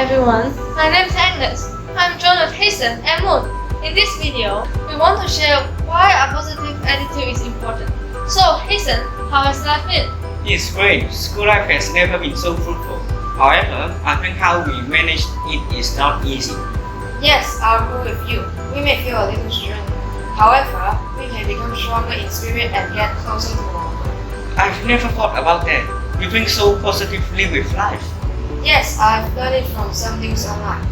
everyone, my name is Agnes. I'm joined with Hasten and Moon. In this video, we want to share why a positive attitude is important. So, Hasten, how has life been? It's great. School life has never been so fruitful. However, I think how we manage it is not easy. Yes, I agree with you. We may feel a little strained. However, we can become stronger in spirit and get closer to our goal. I've never thought about that. You think so positively with life. Yes, I've learned it from some things online.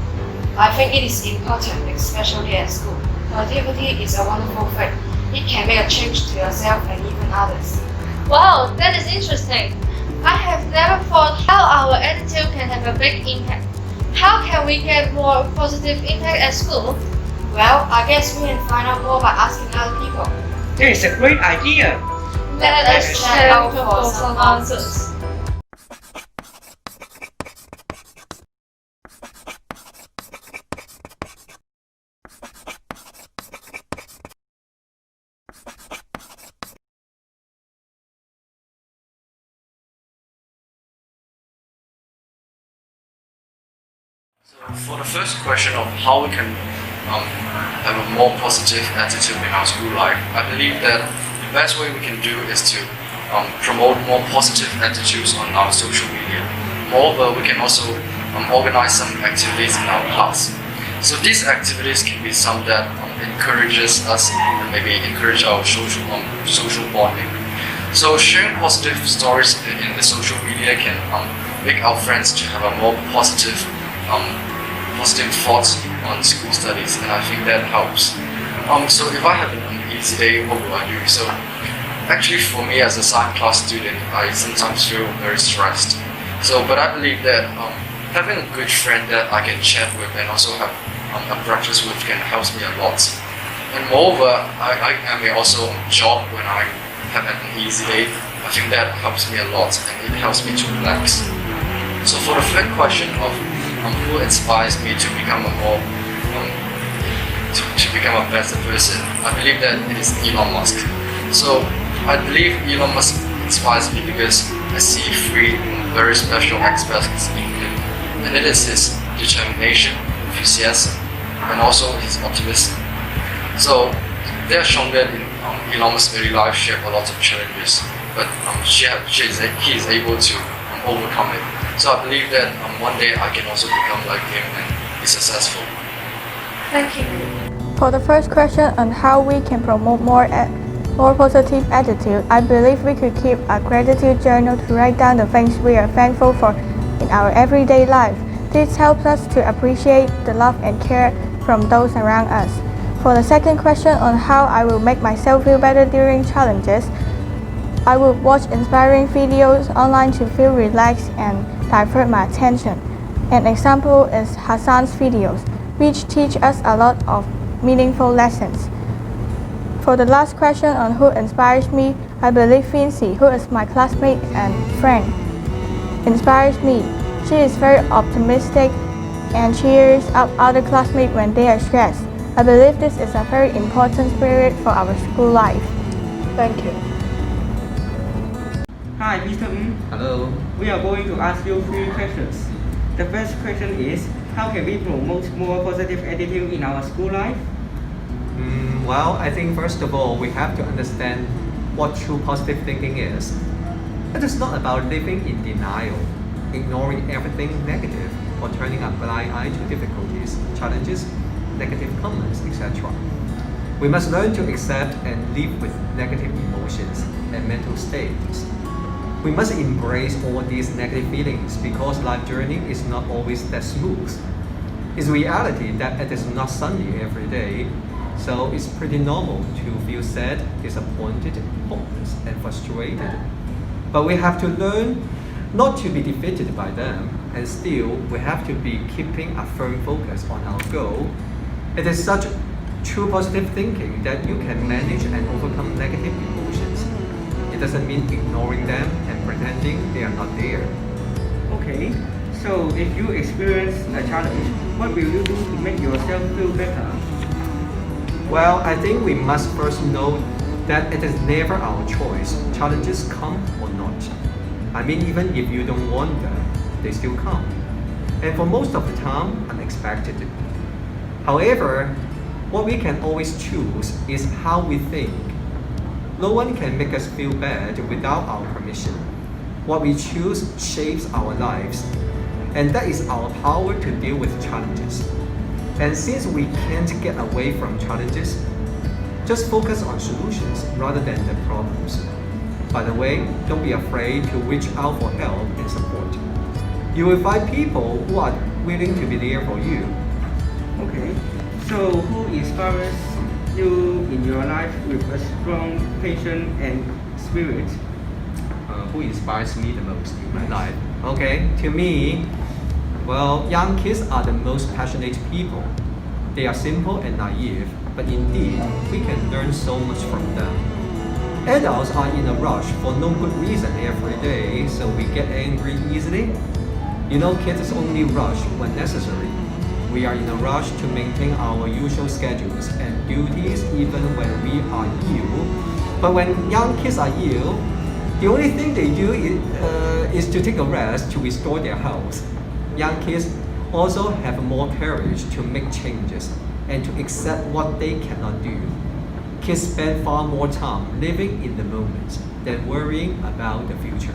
I think it is important, especially at school. Positivity is a wonderful thing. It can make a change to yourself and even others. Wow, that is interesting. I have never thought how our attitude can have a big impact. How can we get more positive impact at school? Well, I guess we can find out more by asking other people. That is a great idea. Let us check out for some answers. So for the first question of how we can have a more positive attitude in our school life, I believe that the best way we can do is to promote more positive attitudes on our social media. Moreover, we can also organize some activities in our class. So these activities can be some that encourages us and maybe encourage our social bonding. So sharing positive stories in the social media can make our friends to have a more positive thoughts on school studies, and I think that helps. So if I have an easy day, what will I do? So actually for me as a science class student, I sometimes feel very stressed. But I believe that having a good friend that I can chat with and also have a practice with can help me a lot. And moreover, I may also jog when I have an easy day. I think that helps me a lot and it helps me to relax. So for the third question of who inspires me to become to become a better person, I believe that it is Elon Musk. So I believe Elon Musk inspires me because I see three very special aspects in him, and it is his determination, enthusiasm, and also his optimism. So they have shown that in Elon Musk's daily life she has a lot of challenges, but he is able to overcome it. So I believe that one day I can also become like him and be successful. Thank you. For the first question on how we can promote more positive attitude, I believe we could keep a gratitude journal to write down the things we are thankful for in our everyday life. This helps us to appreciate the love and care from those around us. For the second question on how I will make myself feel better during challenges, I would watch inspiring videos online to feel relaxed and divert my attention. An example is Hassan's videos, which teach us a lot of meaningful lessons. For the last question on who inspires me, I believe Fincy, who is my classmate and friend, inspires me. She is very optimistic and cheers up other classmates when they are stressed. I believe this is a very important spirit for our school life. Thank you. Hi, Mr. Ng. Hello. We are going to ask you 3 questions. The first question is, how can we promote more positive attitude in our school life? Well, I think first of all, we have to understand what true positive thinking is. It is not about living in denial, ignoring everything negative, or turning a blind eye to difficulties, challenges, negative comments, etc. We must learn to accept and live with negative emotions and mental states. We must embrace all these negative feelings because life journey is not always that smooth. It's reality that it is not sunny every day, so it's pretty normal to feel sad, disappointed, hopeless, and frustrated. But we have to learn not to be defeated by them, and still we have to be keeping a firm focus on our goal. It is such true positive thinking that you can manage and overcome negative emotions. It doesn't mean ignoring them and pretending they are not there. Okay, so if you experience a challenge, what will you do to make yourself feel better? Well, I think we must first know that it is never our choice. Challenges come or not. I mean, even if you don't want them, they still come. and for most of the time, unexpected. However, what we can always choose is how we think. No one can make us feel bad without our permission. What we choose shapes our lives, and that is our power to deal with challenges. And since we can't get away from challenges, just focus on solutions rather than the problems. By the way, don't be afraid to reach out for help and support. You will find people who are willing to be there for you. Okay, so who inspires you in your life with a strong passion and spirit? Who inspires me the most in my life? Okay, to me, well, young kids are the most passionate people. They are simple and naive, but indeed, we can learn so much from them. Adults are in a rush for no good reason every day, so we get angry easily. You know, kids only rush when necessary. We are in a rush to maintain our usual schedules and duties even when we are ill. But when young kids are ill, the only thing they do is to take a rest to restore their health. Young kids also have more courage to make changes and to accept what they cannot do. Kids spend far more time living in the moment than worrying about the future.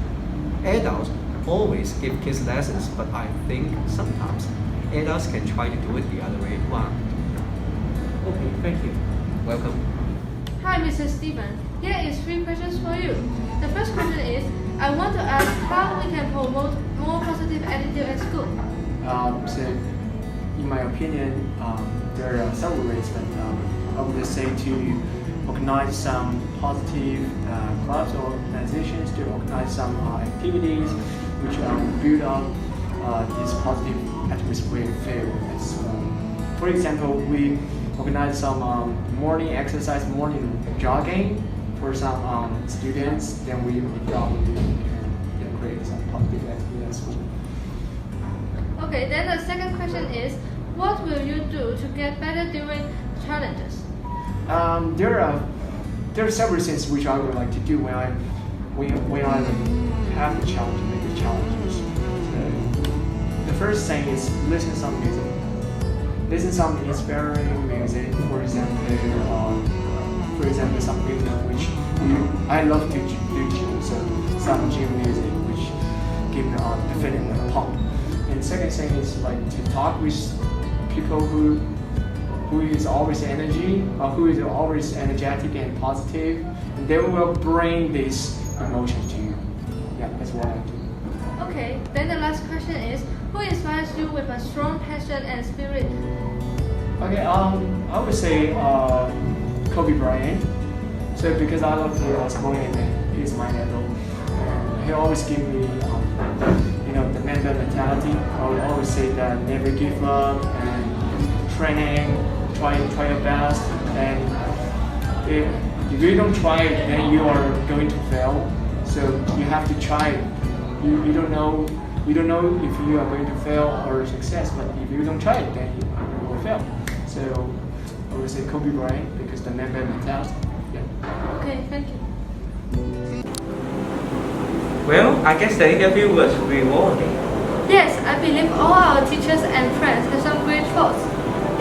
Adults always give kids lessons, but I think sometimes adults can try to do it the other way around. Okay, thank you. Welcome. Hi, Mr. Stephen. Here is 3 questions for you. The first question is, I want to ask how we can promote more positive attitude at school. So, in my opinion, there are several ways, but I would just say to organize some positive clubs or organizations, to organize some activities which build up this positive atmosphere at school. For example, we organize some morning exercise, morning jogging for some students. Then we probably can create some positive attitude at school. Okay, then the second question is, what will you do to get better during challenges? There are several things which I would like to do when I have the challenge, make the challenges. So the first thing is listen some music. Listen some inspiring music. For example, some music which I love to do gym, so some gym music which give me the feeling of pump. And second thing is like to talk with people who is always who is always energetic and positive, and they will bring this emotion to you. Yeah, that's what I do. Okay, then the last question is, who inspires you with a strong passion and spirit? Okay, I would say Kobe Bryant. So because I love the sporting and he's my idol, and he always give me the mental mentality. I would always say that never give up and training, try your best, and if you don't try it, then you are going to fail. So you have to try it. You don't know if you are going to fail or success, but if you don't try it, then you will fail. So I would say Kobe Bryant because the mental mentality. Yeah. Okay, thank you. Well, I guess the interview was rewarding. Yes, I believe all our teachers and friends have some great thoughts.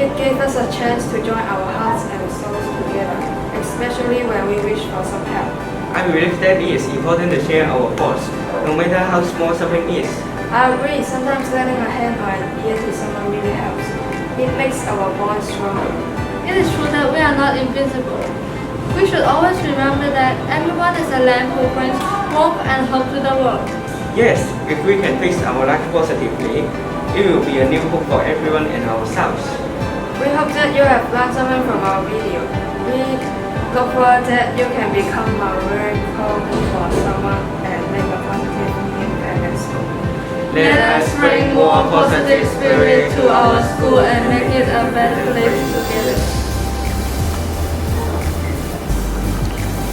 It gave us a chance to join our hearts and souls together, especially when we wish for some help. I believe that it is important to share our thoughts, no matter how small something is. I agree, sometimes lending a hand or an ear to someone really helps. It makes our bond stronger. It is true that we are not invincible. We should always remember that everyone is a lamp who brings warmth and hope to the world. Yes, if we can fix our life positively, it will be a new hope for everyone and ourselves. We hope that you have learned something from our video. We look forward that you can become a very powerful for someone and make a positive impact at school. Let us bring more positive spirit to our school and make it a better place together.